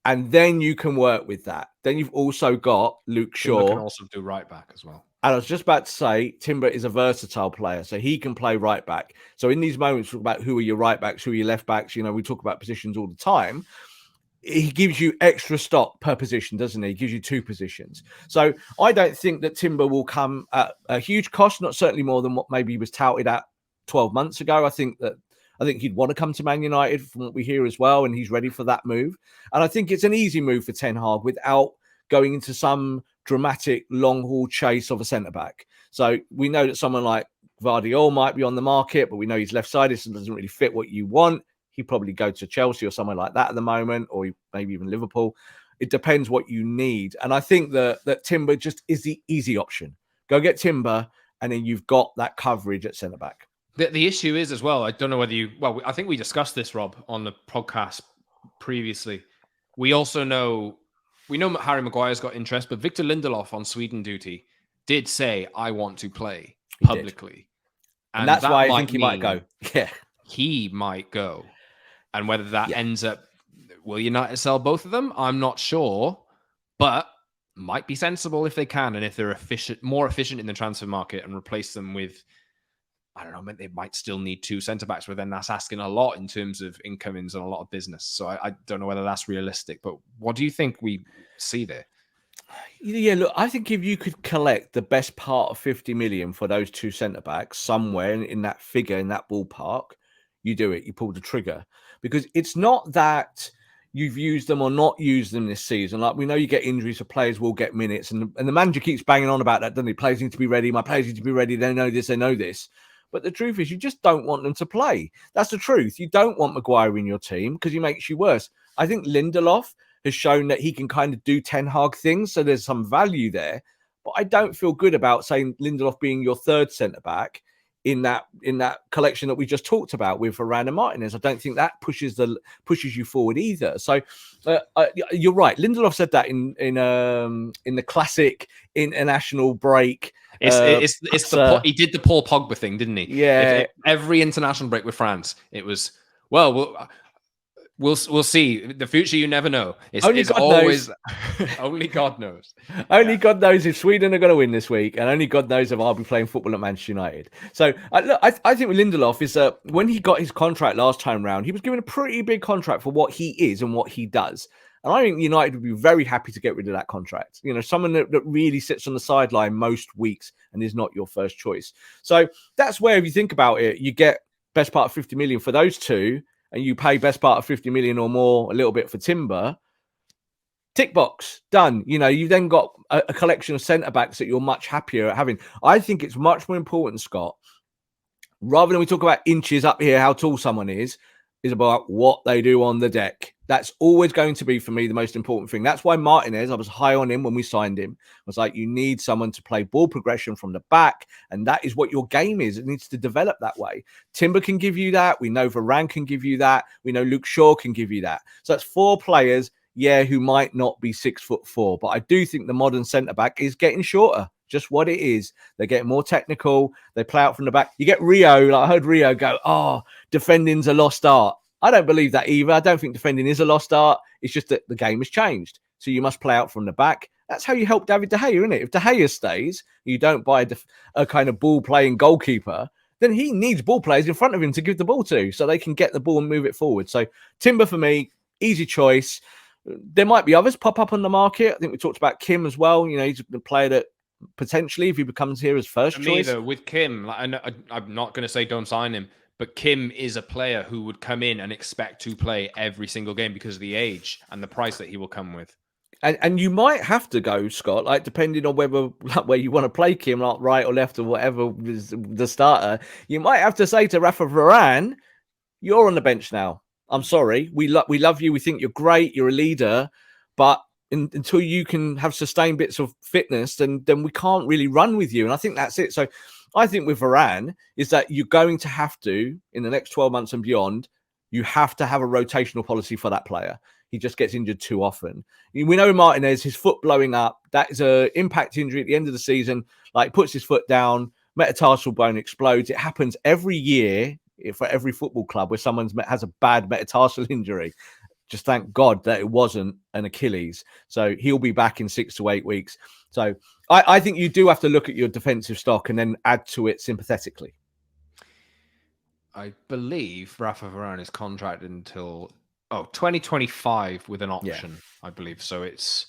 And then you can work with that. Then you've also got Luke Shaw. Timber can also do right back as well. And I was just about to say, Timber is a versatile player, so he can play right back. So in these moments, talk about who are your right backs, who are your left backs. We talk about positions all the time. He gives you extra stock per position, doesn't he? He gives you two positions. So I don't think that Timber will come at a huge cost, not certainly more than what maybe he was touted at 12 months ago. I think he'd want to come to Man United from what we hear as well, and he's ready for that move. And I think it's an easy move for Ten Hag without going into some dramatic long-haul chase of a centre-back. So we know that someone like Vardiol might be on the market, but we know he's left-sided, so doesn't really fit what you want. He'd probably go to Chelsea or somewhere like that at the moment, or maybe even Liverpool. It depends what you need. And I think that Timber just is the easy option. Go get Timber, and then you've got that coverage at centre-back. The issue is as well, I don't know whether I think we discussed this, Rob, on the podcast previously. We know Harry Maguire's got interest, but Victor Lindelof on Sweden duty did say, I want to play publicly. And that's why I think he might go. Yeah. He might go. And whether that ends up, will United sell both of them? I'm not sure, but might be sensible if they can. And if they're more efficient in the transfer market and replace them with, I don't know, they might still need two centre-backs, but then that's asking a lot in terms of incomings and a lot of business. So I don't know whether that's realistic, but what do you think we see there? Yeah, look, I think if you could collect the best part of 50 million for those two centre-backs somewhere in that figure, in that ballpark, you do it. You pull the trigger. Because it's not that you've used them or not used them this season. Like, we know you get injuries, so players will get minutes, and the manager keeps banging on about that, doesn't he? Players need to be ready. My players need to be ready. They know this. They know this. But the truth is, you just don't want them to play. That's the truth. You don't want Maguire in your team because he makes you worse. I think Lindelof has shown that he can kind of do Ten Hag things, so there's some value there. But I don't feel good about saying Lindelof being your third centre back in that collection that we just talked about with Varane and Martinez. I don't think that pushes you forward either. So you're right. Lindelof said that in the classic international break. He did the Paul Pogba thing, didn't he? Yeah. Every international break with France, it was we'll see. The future, you never know. It's always only God knows. Only God knows if Sweden are going to win this week, and only God knows if I'll be playing football at Manchester United. So I think with Lindelof is when he got his contract last time round, he was given a pretty big contract for what he is and what he does. And I think United would be very happy to get rid of that contract. You know, someone that really sits on the sideline most weeks and is not your first choice. So that's where, if you think about it, you get best part of 50 million for those two, and you pay best part of 50 million or more, a little bit for Timber. Tick box, done. You know, you've then got a collection of centre-backs that you're much happier at having. I think it's much more important, Scott, rather than we talk about inches up here, how tall someone is about what they do on the deck. That's always going to be, for me, the most important thing. That's why Martinez, I was high on him when we signed him. I was like, you need someone to play ball progression from the back, and that is what your game is. It needs to develop that way. Timber can give you that. We know Varane can give you that. We know Luke Shaw can give you that. So that's 4 players, who might not be 6'4", but I do think the modern centre-back is getting shorter. Just what it is. They're getting more technical. They play out from the back. You get Rio. Like, I heard Rio go, defending's a lost art. I don't believe that either. I don't think defending is a lost art. It's just that the game has changed. So you must play out from the back. That's how you help David De Gea, isn't it? If De Gea stays, you don't buy a kind of ball-playing goalkeeper, then he needs ball players in front of him to give the ball to so they can get the ball and move it forward. So Timber, for me, easy choice. There might be others pop up on the market. I think we talked about Kim as well. You know, he's a player that potentially, if he becomes here as first choice. Though, with Kim, I'm not going to say don't sign him, but Kim is a player who would come in and expect to play every single game because of the age and the price that he will come with. And you might have to go, Scott, like depending on where you want to play Kim, like right or left or whatever is the starter. You might have to say to Raphael Varane, you're on the bench now. I'm sorry. We love you. We think you're great. You're a leader. But until you can have sustained bits of fitness, then we can't really run with you. And I think that's it. So I think with Varane is that you're going to have to, in the next 12 months and beyond, you have to have a rotational policy for that player. He just gets injured too often. We know Martinez, his foot blowing up. That is an impact injury at the end of the season. Like, puts his foot down, metatarsal bone explodes. It happens every year for every football club where someone has a bad metatarsal injury. Just thank God that it wasn't an Achilles. So he'll be back in 6 to 8 weeks. So I think you do have to look at your defensive stock and then add to it sympathetically. I believe Rafa Varane is contracted until 2025 with an option, I believe. So it's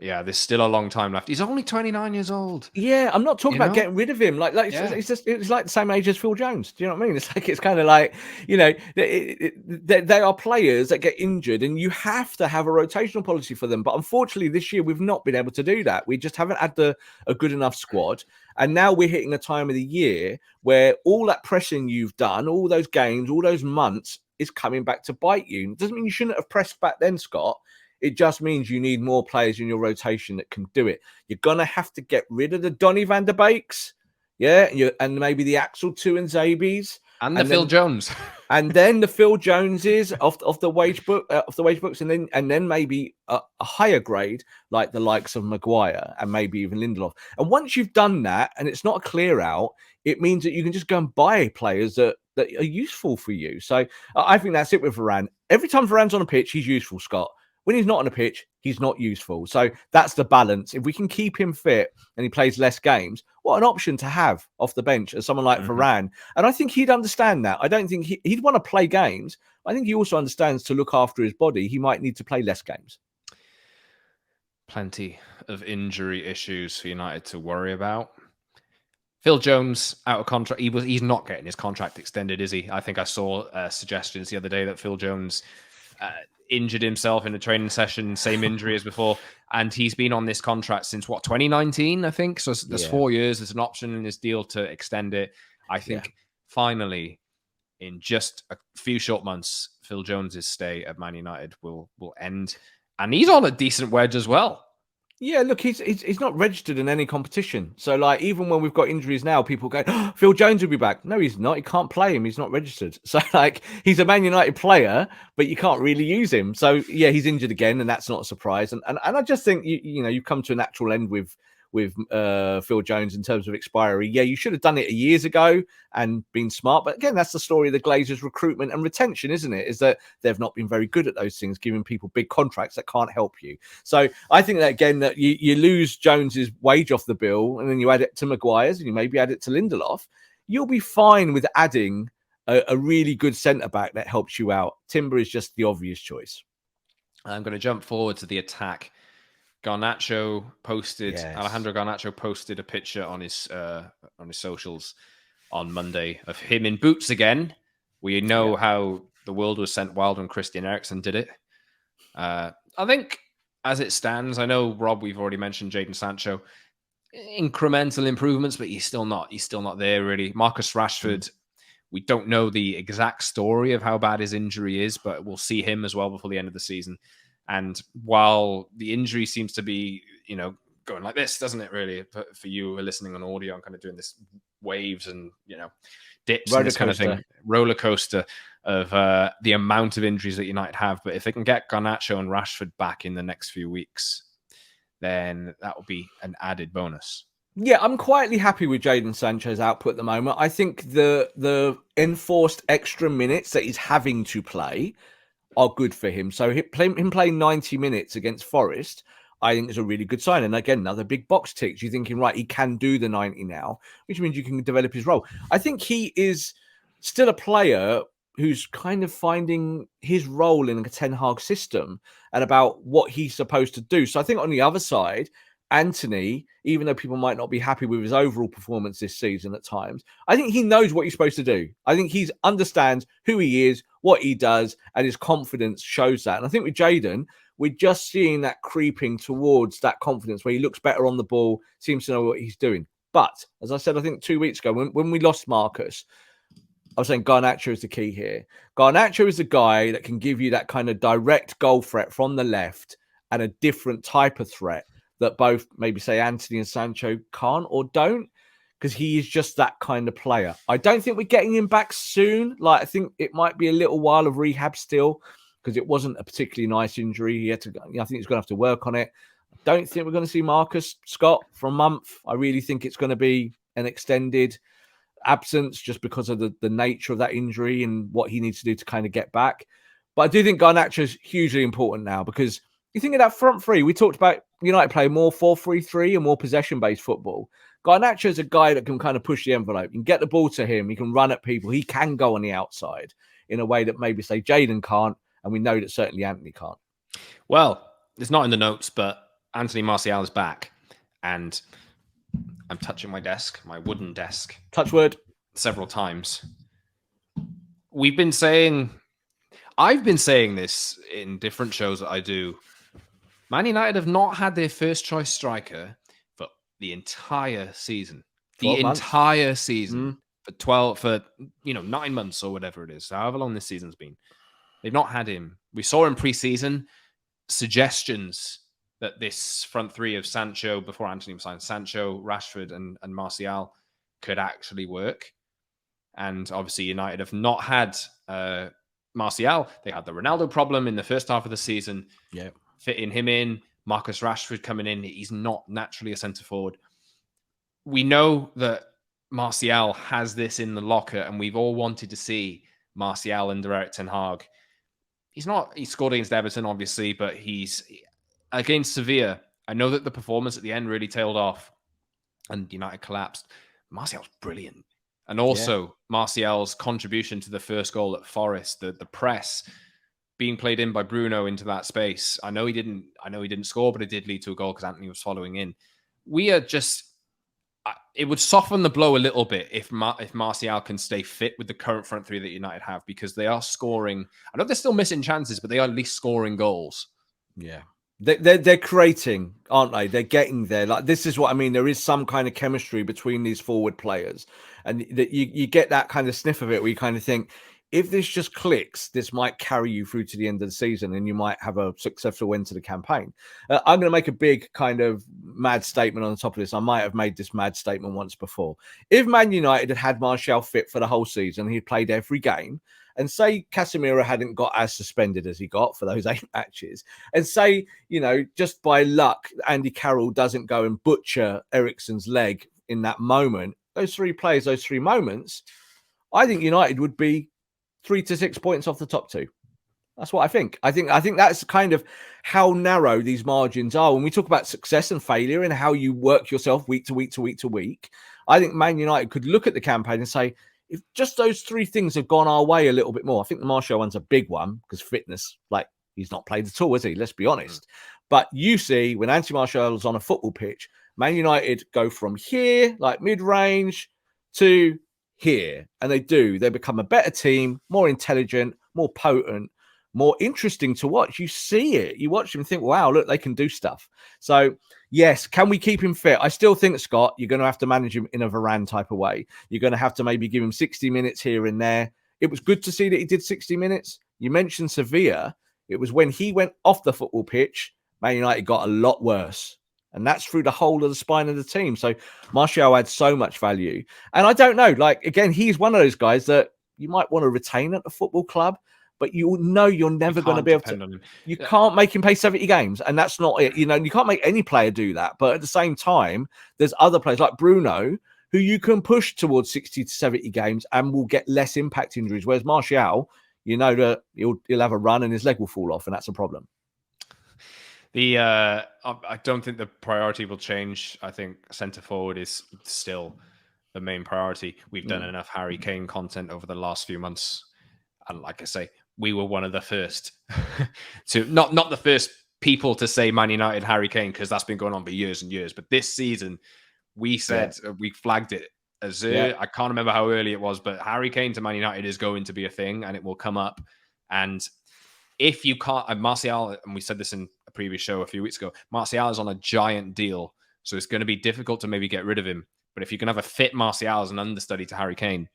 there's still a long time left. He's only 29 years old. Yeah, I'm not talking about getting rid of him. It's like the same age as Phil Jones. Do you know what I mean? It's kind of like, you know, they are players that get injured, and you have to have a rotational policy for them. But unfortunately, this year we've not been able to do that. We just haven't had a good enough squad. And now we're hitting a time of the year where all that pressing you've done, all those games, all those months is coming back to bite you. It doesn't mean you shouldn't have pressed back then, Scott. It just means you need more players in your rotation that can do it. You're going to have to get rid of the Donny van der Beeks, and maybe the Axel Tuanzebes. And Phil Jones. And then the Phil Joneses off the wage books, and then maybe a higher grade like the likes of Maguire and maybe even Lindelof. And once you've done that and it's not a clear out, it means that you can just go and buy players that are useful for you. So I think that's it with Varane. Every time Varane's on a pitch, he's useful, Scott. When he's not on a pitch, he's not useful. So that's the balance. If we can keep him fit and he plays less games, what an option to have off the bench as someone like Varane. And I think he'd understand that. I don't think he'd want to play games. I think he also understands to look after his body. He might need to play less games. Plenty of injury issues for United to worry about. Phil Jones out of contract. He's not getting his contract extended, is he? I think I saw suggestions the other day that Phil Jones injured himself in a training session, same injury as before. And he's been on this contract since 2019, I think. So there's 4 years. There's an option in his deal to extend it. I think finally, in just a few short months, Phil Jones's stay at Man United will end. And he's on a decent wedge as well. Yeah, look, he's not registered in any competition. So, like, even when we've got injuries now, people go, oh, Phil Jones will be back. No, he's not. He can't play him. He's not registered. So, like, he's a Man United player, but you can't really use him. So, yeah, he's injured again, and that's not a surprise. And I just think, you've come to a natural end with Phil Jones in terms of expiry. Yeah, you should have done it years ago and been smart. But again, that's the story of the Glazers' recruitment and retention, isn't it? Is that they've not been very good at those things, giving people big contracts that can't help you. So I think that, again, that you lose Jones's wage off the bill and then you add it to Maguire's and you maybe add it to Lindelof, you'll be fine with adding a really good centre-back that helps you out. Timber is just the obvious choice. I'm going to jump forward to the attack. Alejandro Garnacho posted a picture on his socials on Monday of him in boots again. We know how the world was sent wild when Christian Eriksen did it. I think as it stands, I know, Rob, we've already mentioned Jadon Sancho. Incremental improvements, but he's still not there, really. Marcus Rashford, we don't know the exact story of how bad his injury is, but we'll see him as well before the end of the season. And while the injury seems to be, going like this, doesn't it, really, for you who are listening on audio, I'm kind of doing this waves and, dips and this kind of thing, roller coaster of the amount of injuries that United have. But if they can get Garnacho and Rashford back in the next few weeks, then that will be an added bonus. Yeah, I'm quietly happy with Jadon Sancho's output at the moment. I think the enforced extra minutes that he's having to play are good for him. So him playing 90 minutes against Forest, I think is a really good sign. And again, another big box tick. You're thinking, right, he can do the 90 now, which means you can develop his role. I think he is still a player who's kind of finding his role in a Ten Hag system and about what he's supposed to do. So I think on the other side, Antony, even though people might not be happy with his overall performance this season at times, I think he knows what he's supposed to do. I think he understands who he is, what he does, and his confidence shows that. And I think with Jadon, we're just seeing that creeping towards that confidence where he looks better on the ball, seems to know what he's doing. But as I said, I think 2 weeks ago, when we lost Marcus, I was saying Garnacho is the key here. Garnacho is the guy that can give you that kind of direct goal threat from the left and a different type of threat that both maybe say Antony and Sancho can't or don't, because he is just that kind of player. I don't think we're getting him back soon. Like, I think it might be a little while of rehab still, because it wasn't a particularly nice injury. He had to, I think he's going to have to work on it. I don't think we're going to see Marcus Scott for a month. I really think it's going to be an extended absence just because of the nature of that injury and what he needs to do to kind of get back. But I do think Garnacho is hugely important now, because you think of that front three. We talked about United play more 4-3-3 and more possession-based football. Garnacho is a guy that can kind of push the envelope. You can get the ball to him. He can run at people. He can go on the outside in a way that maybe, say, Jadon can't, and we know that certainly Antony can't. Well, it's not in the notes, but Antony Martial is back, and I'm touching my desk, my wooden desk. Touch wood. Several times. I've been saying this in different shows that I do. Man United have not had their first choice striker for the entire season. The entire season. For 9 months or whatever it is, however long this season's been. They've not had him. We saw in pre-season suggestions that this front three of Sancho, before Antony signed, Sancho, Rashford, and Martial could actually work. And obviously United have not had Martial. They had the Ronaldo problem in the first half of the season. Yeah. Fitting him in, Marcus Rashford coming in. He's not naturally a centre forward. We know that Martial has this in the locker, and we've all wanted to see Martial under Erik ten Hag. He scored against Everton, obviously, but he's against Sevilla. I know that the performance at the end really tailed off and United collapsed. Martial's brilliant. And also Martial's contribution to the first goal at Forest, the press being played in by Bruno into that space. I know he didn't score, but it did lead to a goal because Antony was following in. We are just it would soften the blow a little bit if Martial can stay fit with the current front three that United have, because they are scoring. I know they're still missing chances, but they are at least scoring goals. Yeah. They're creating, aren't they? They're getting there. Like, this is what I mean. There is some kind of chemistry between these forward players, and that you get that kind of sniff of it where you kind of think, if this just clicks, this might carry you through to the end of the season and you might have a successful end to the campaign. I'm going to make a big kind of mad statement on the top of this. I might have made this mad statement once before. If Man United had Martial fit for the whole season, he'd played every game, and say Casemiro hadn't got as suspended as he got for those 8 matches, and say, just by luck, Andy Carroll doesn't go and butcher Eriksen's leg in that moment, those 3 players, those 3 moments, I think United would be 3 to 6 points off the top 2. That's what I think. I think that's kind of how narrow these margins are. When we talk about success and failure and how you work yourself week to week to week to week, I think Man United could look at the campaign and say, if just those 3 things have gone our way a little bit more. I think the Martial one's a big one because fitness, like, he's not played at all, has he? Let's be honest. But you see, when Antony Martial is on a football pitch, Man United go from here, like mid-range, to here. And they become a better team, more intelligent, more potent, more interesting to watch. You see it. You watch them and think, wow, look, they can do stuff. So, yes, can we keep him fit? I still think, Scott, you're going to have to manage him in a Varane type of way. You're going to have to maybe give him 60 minutes here and there. It was good to see that he did 60 minutes. You mentioned Sevilla. It was when he went off the football pitch, Man United got a lot worse. And that's through the whole of the spine of the team. So Martial adds so much value. And I don't know, like, again, he's one of those guys that you might want to retain at the football club, but you're never going to be able to. You can't make him play 70 games. And that's not it. You can't make any player do that. But at the same time, there's other players like Bruno who you can push towards 60 to 70 games and will get less impact injuries. Whereas Martial, that he'll have a run and his leg will fall off. And that's a problem. I don't think the priority will change. I think centre forward is still the main priority. We've done enough Harry Kane content over the last few months. And like I say, we were one of the first to not the first people to say Man United Harry Kane, because that's been going on for years and years. But this season, we said we flagged it as I can't remember how early it was, but Harry Kane to Man United is going to be a thing, and it will come up. And if you can't, Martial, and we said this in a previous show a few weeks ago, Martial is on a giant deal, so it's going to be difficult to maybe get rid of him. But if you can have a fit Martial as an understudy to Harry Kane,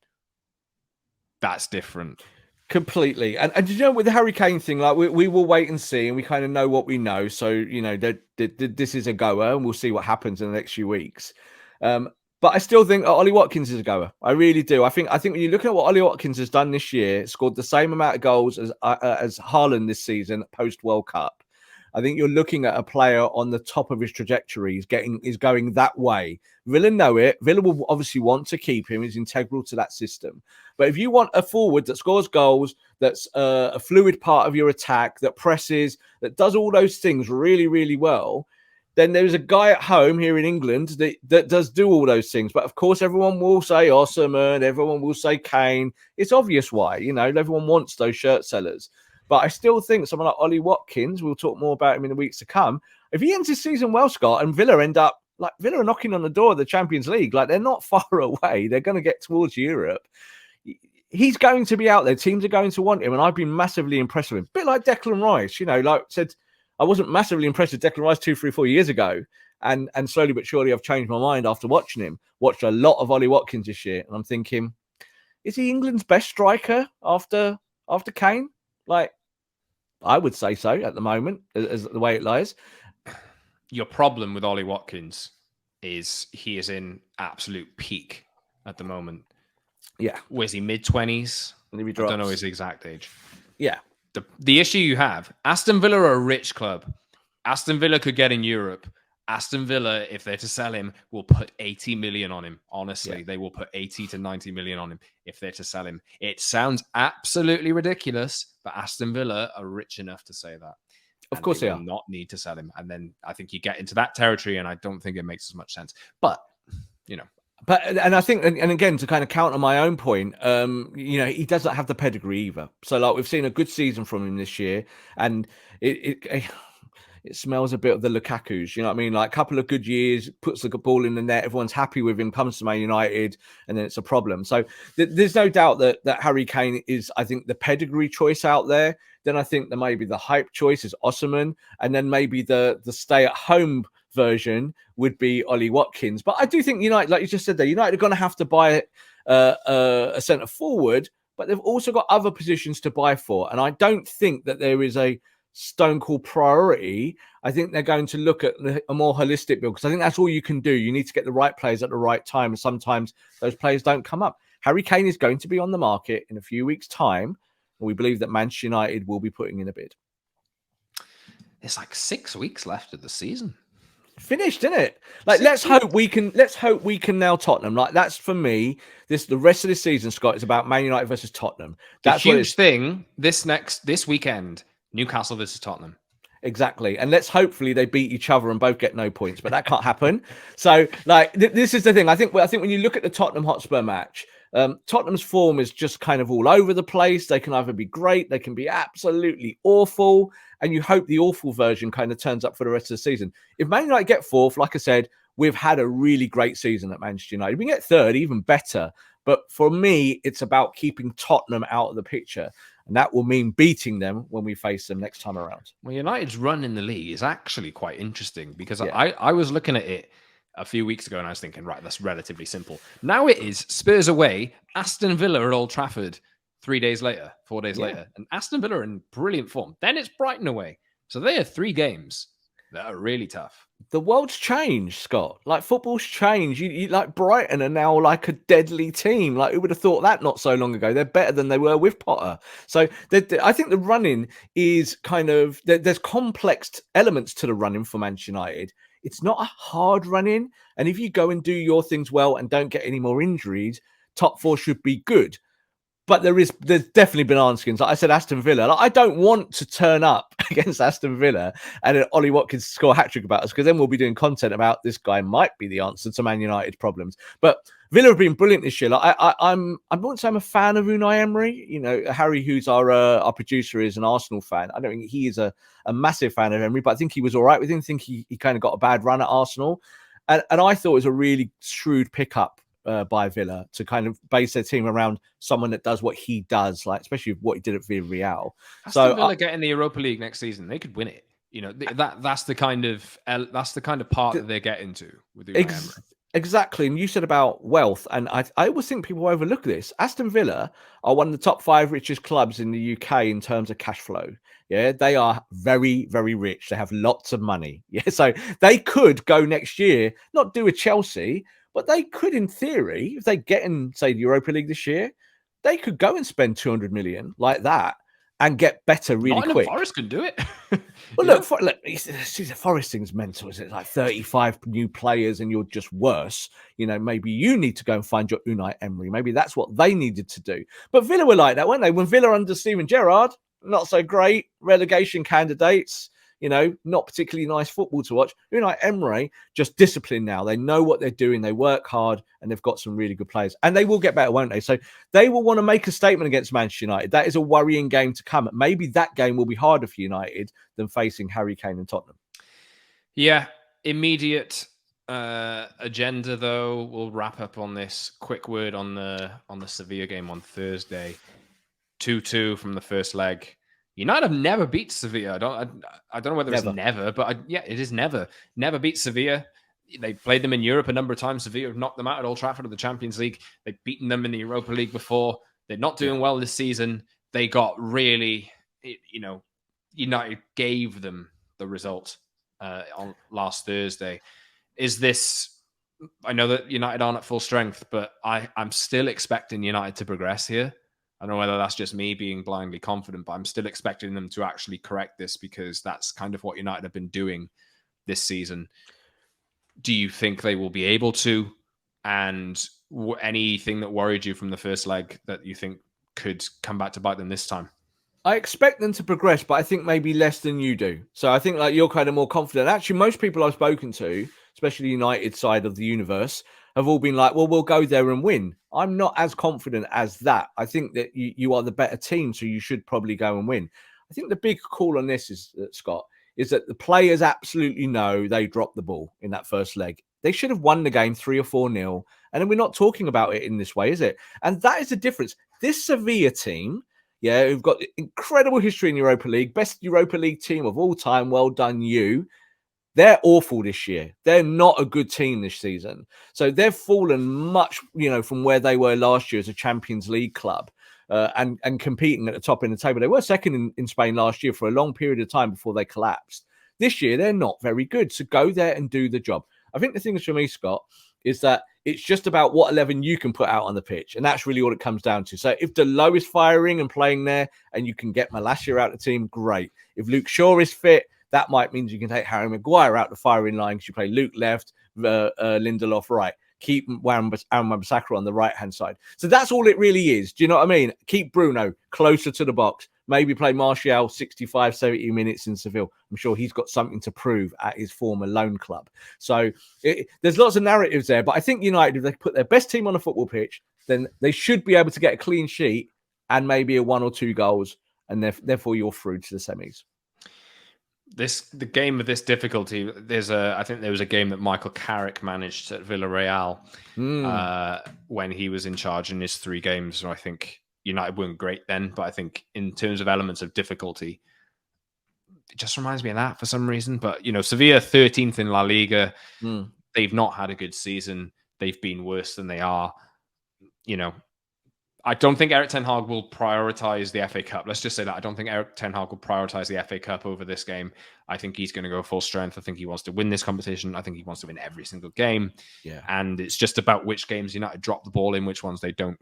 that's different. Completely. And with the Harry Kane thing, like, we will wait and see, and we kind of know what we know. So, this is a goer, and we'll see what happens in the next few weeks. But I still think Ollie Watkins is a goer. I really do. I think when you look at what Ollie Watkins has done this year, scored the same amount of goals as Haaland this season post World Cup. I think you're looking at a player on the top of his trajectory. He's going that way. Villa know it. Villa will obviously want to keep him. He's integral to that system. But if you want a forward that scores goals, that's a fluid part of your attack, that presses, that does all those things really, really well, then there's a guy at home here in England that does do all those things. But of course, everyone will say Osimhen, everyone will say Kane. It's obvious why. Everyone wants those shirt sellers. But I still think someone like Ollie Watkins, we'll talk more about him in the weeks to come. If he ends his season well, Scott, and Villa end up, like, Villa are knocking on the door of the Champions League, like, they're not far away. They're going to get towards Europe. He's going to be out there. Teams are going to want him. And I've been massively impressed with him. A bit like Declan Rice, like I said, I wasn't massively impressed with Declan Rice 2, 3, 4 years ago. And slowly but surely I've changed my mind after watching him. Watched a lot of Ollie Watkins this year. And I'm thinking, is he England's best striker after Kane? Like, I would say so at the moment, as the way it lies. Your problem with Ollie Watkins is he is in absolute peak at the moment. Yeah. Was he mid-20s? I don't know his exact age. Yeah. The issue you have, Aston Villa are a rich club. Aston Villa could get in Europe. Aston Villa, if they're to sell him, will put 80 million on him. Honestly, they will put 80 to 90 million on him if they're to sell him. It sounds absolutely ridiculous, but Aston Villa are rich enough to say that. Of course they will not need to sell him. And then I think you get into that territory, and I don't think it makes as much sense. But, and I think, and again, to kind of counter my own point, he doesn't have the pedigree either. So, like, we've seen a good season from him this year, and it smells a bit of the Lukaku's. You know what I mean? Like a couple of good years, puts the ball in the net, everyone's happy with him, comes to Man United, and then it's a problem. So there's no doubt that Harry Kane is, I think, the pedigree choice out there. Then I think that maybe the hype choice is Osimhen, and then maybe the stay-at-home version would be Ollie Watkins. But I do think United, like you just said there, United are going to have to buy a centre forward, but they've also got other positions to buy for. And I don't think that there is a stone cold priority. I think they're going to look at a more holistic build, because I think that's all you can do. You need to get the right players at the right time, and sometimes those players don't come up. Harry Kane is going to be on the market in a few weeks' time, and we believe that Manchester United will be putting in a bid. It's like 6 weeks left of the season. Finished, isn't it? Like, let's hope we can now Tottenham. Like, that's for me. The rest of this season, Scott, is about Man United versus Tottenham. That's the huge thing this weekend. Newcastle versus Tottenham. Exactly. And let's hopefully they beat each other and both get no points, but that can't happen. So, like, this is the thing. I think when you look at the Tottenham Hotspur match, Tottenham's form is just kind of all over the place. They can either be great, they can be absolutely awful, and you hope the awful version kind of turns up for the rest of the season. If Man United get fourth, like I said, we've had a really great season at Manchester United. If we get third, even better. But for me, it's about keeping Tottenham out of the picture. And that will mean beating them when we face them next time around. Well, United's run in the league is actually quite interesting, because I was looking at it a few weeks ago and I was thinking, right, that's relatively simple. Now it is Spurs away, Aston Villa at Old Trafford 4 days later. And Aston Villa are in brilliant form. Then it's Brighton away. So they are 3 games that are really tough. The world's changed, Scott. Like, football's changed. You like, Brighton are now like a deadly team. Like, who would have thought that not so long ago? They're better than they were with Potter. So I think the running is kind of, there's complex elements to the running for Manchester United. It's not a hard running. And if you go and do your things well and don't get any more injuries, top 4 should be good. But there's definitely banana skins. Like I said, Aston Villa. Like, I don't want to turn up against Aston Villa and Ollie Watkins score a hat-trick about us, because then we'll be doing content about this guy might be the answer to Man United's problems. But Villa have been brilliant this year. Like, I wouldn't say I'm a fan of Unai Emery. You know, Harry, who's our producer, is an Arsenal fan. I don't think he is a massive fan of Emery, but I think he was all right with him. I think he kind of got a bad run at Arsenal. And I thought it was a really shrewd pickup by Villa to kind of base their team around someone that does what he does, like especially what he did at Villarreal. So Villa get in the Europa League next season, they could win it. You know, that's the kind of part that they get into with the Emery. Exactly. And you said about wealth, and I always think people overlook this. Aston Villa are one of the top 5 richest clubs in the UK in terms of cash flow. Yeah, they are very, very rich. They have lots of money. Yeah, so they could go next year, not do a Chelsea, but they could, in theory, if they get in, say, the Europa League this year, they could go and spend 200 million like that and get better really quick. Forest can do it. Well, look, the Forest thing's mental. Is it like 35 new players and you're just worse? You know, maybe you need to go and find your Unai Emery. Maybe that's what they needed to do. But Villa were like that, weren't they? When Villa under Steven Gerrard, not so great, relegation candidates. You know, not particularly nice football to watch. Unai Emery, just disciplined now. They know what they're doing. They work hard, and they've got some really good players. And they will get better, won't they? So they will want to make a statement against Manchester United. That is a worrying game to come. Maybe that game will be harder for United than facing Harry Kane and Tottenham. Yeah, immediate agenda, though. We'll wrap up on this. Quick word on the Sevilla game on Thursday. 2-2 from the first leg. United have never beat Sevilla. I don't know whether it's never, but it is never. Never beat Sevilla. They played them in Europe a number of times. Sevilla have knocked them out at Old Trafford of the Champions League. They've beaten them in the Europa League before. They're not doing well this season. They got really, United gave them the result on last Thursday. I know that United aren't at full strength, but I'm still expecting United to progress here. I don't know whether that's just me being blindly confident, but I'm still expecting them to actually correct this, because that's kind of what United have been doing this season. Do you think they will be able to? And anything that worried you from the first leg that you think could come back to bite them this time? I expect them to progress, but I think maybe less than you do. So I think like you're kind of more confident. Actually, most people I've spoken to, especially the United side of the universe, have all been like, well, we'll go there and win. I'm not as confident as that. I think that you are the better team, so you should probably go and win. I think the big call on this is, Scott, is that the players absolutely know they dropped the ball in that first leg. They should have won the game 3 or 4-0. And then we're not talking about it in this way, is it? And that is the difference. This Sevilla team, who've got incredible history in Europa League, best Europa League team of all time. Well done, you. They're awful this year. They're not a good team this season. So they've fallen much, from where they were last year as a Champions League club and competing at the top in the table. They were second in Spain last year for a long period of time before they collapsed. This year, they're not very good. So go there and do the job. I think the thing is for me, Scott, is that it's just about what 11 you can put out on the pitch. And that's really all it comes down to. So if Delo is firing and playing there and you can get Malacia out of the team, great. If Luke Shaw is fit, that might mean you can take Harry Maguire out the firing line because you play Luke left, Lindelof right. Keep Wan-Bissaka on the right-hand side. So that's all it really is. Do you know what I mean? Keep Bruno closer to the box. Maybe play Martial 65, 70 minutes in Seville. I'm sure he's got something to prove at his former loan club. So there's lots of narratives there. But I think United, if they put their best team on a football pitch, then they should be able to get a clean sheet and maybe a 1 or 2 goals. And therefore, you're through to the semis. The game of this difficulty, I think there was a game that Michael Carrick managed at Villarreal when he was in charge in his 3 games. So I think United weren't great then, but I think in terms of elements of difficulty, it just reminds me of that for some reason. But, Sevilla 13th in La Liga. They've not had a good season. They've been worse than they are. I don't think Erik ten Hag will prioritize the FA Cup. Let's just say that. I don't think Erik ten Hag will prioritize the FA Cup over this game. I think he's going to go full strength. I think he wants to win this competition. I think he wants to win every single game. Yeah. And it's just about which games United drop the ball in, which ones they don't.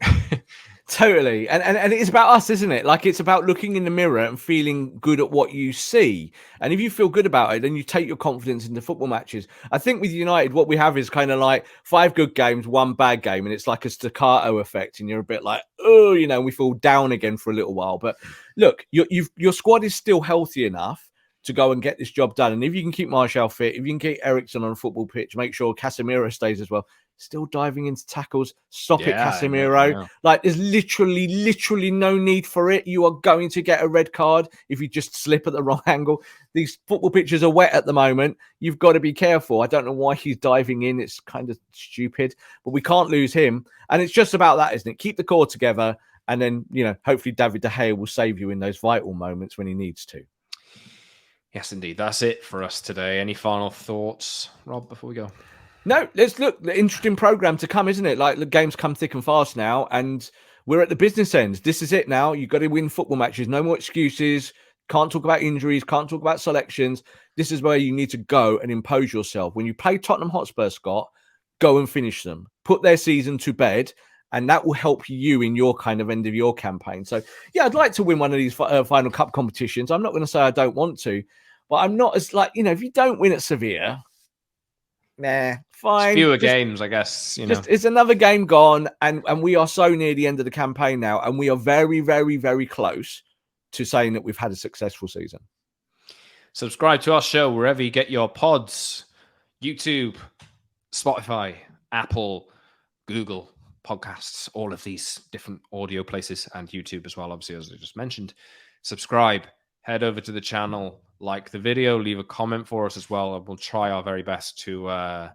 Totally. And it's about us, isn't it? Like, it's about looking in the mirror and feeling good at what you see. And if you feel good about it, then you take your confidence into football matches. I think with United, what we have is kind of like 5 good games, 1 bad game. And it's like a staccato effect. And you're a bit like, we fall down again for a little while. But look, your squad is still healthy enough to go and get this job done. And if you can keep Martial fit, if you can keep Eriksen on a football pitch, make sure Casemiro stays as well. Still diving into tackles. Stop it, Casemiro. Yeah. Like, there's literally no need for it. You are going to get a red card if you just slip at the wrong angle. These football pitches are wet at the moment. You've got to be careful. I don't know why he's diving in. It's kind of stupid, but we can't lose him. And it's just about that, isn't it? Keep the core together. And then, hopefully David De Gea will save you in those vital moments when he needs to. Yes, indeed. That's it for us today. Any final thoughts, Rob, before we go? No, let's look. The interesting program to come, isn't it? Like, the games come thick and fast now, and we're at the business end. This is it now. You've got to win football matches. No more excuses. Can't talk about injuries. Can't talk about selections. This is where you need to go and impose yourself. When you play Tottenham Hotspur, Scott, go and finish them. Put their season to bed, and that will help you in your kind of end of your campaign. So, yeah, I'd like to win one of these final cup competitions. I'm not going to say I don't want to, but I'm not as like, if you don't win at Sevilla, fine. It's fewer games, I guess. It's another game gone, and we are so near the end of the campaign now, and we are very, very, very close to saying that we've had a successful season. Subscribe to our show wherever you get your pods: YouTube, Spotify, Apple, Google Podcasts, all of these different audio places, and YouTube as well, obviously, as I just mentioned. Subscribe, head over to the channel, like the video, leave a comment for us as well, and we'll try our very best to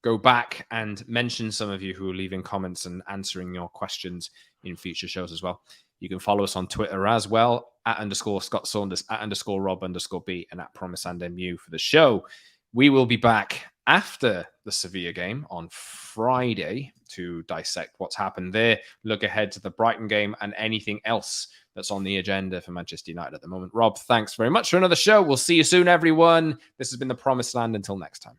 go back and mention some of you who are leaving comments and answering your questions in future shows as well. You can follow us on Twitter as well, @_Scott Saunders, @_Rob_B, and @PromiseAndMU for the show. We will be back after the Sevilla game on Friday to dissect what's happened there, look ahead to the Brighton game, and anything else that's on the agenda for Manchester United at the moment. Rob, thanks very much for another show. We'll see you soon, everyone. This has been The Promised Land. Until next time.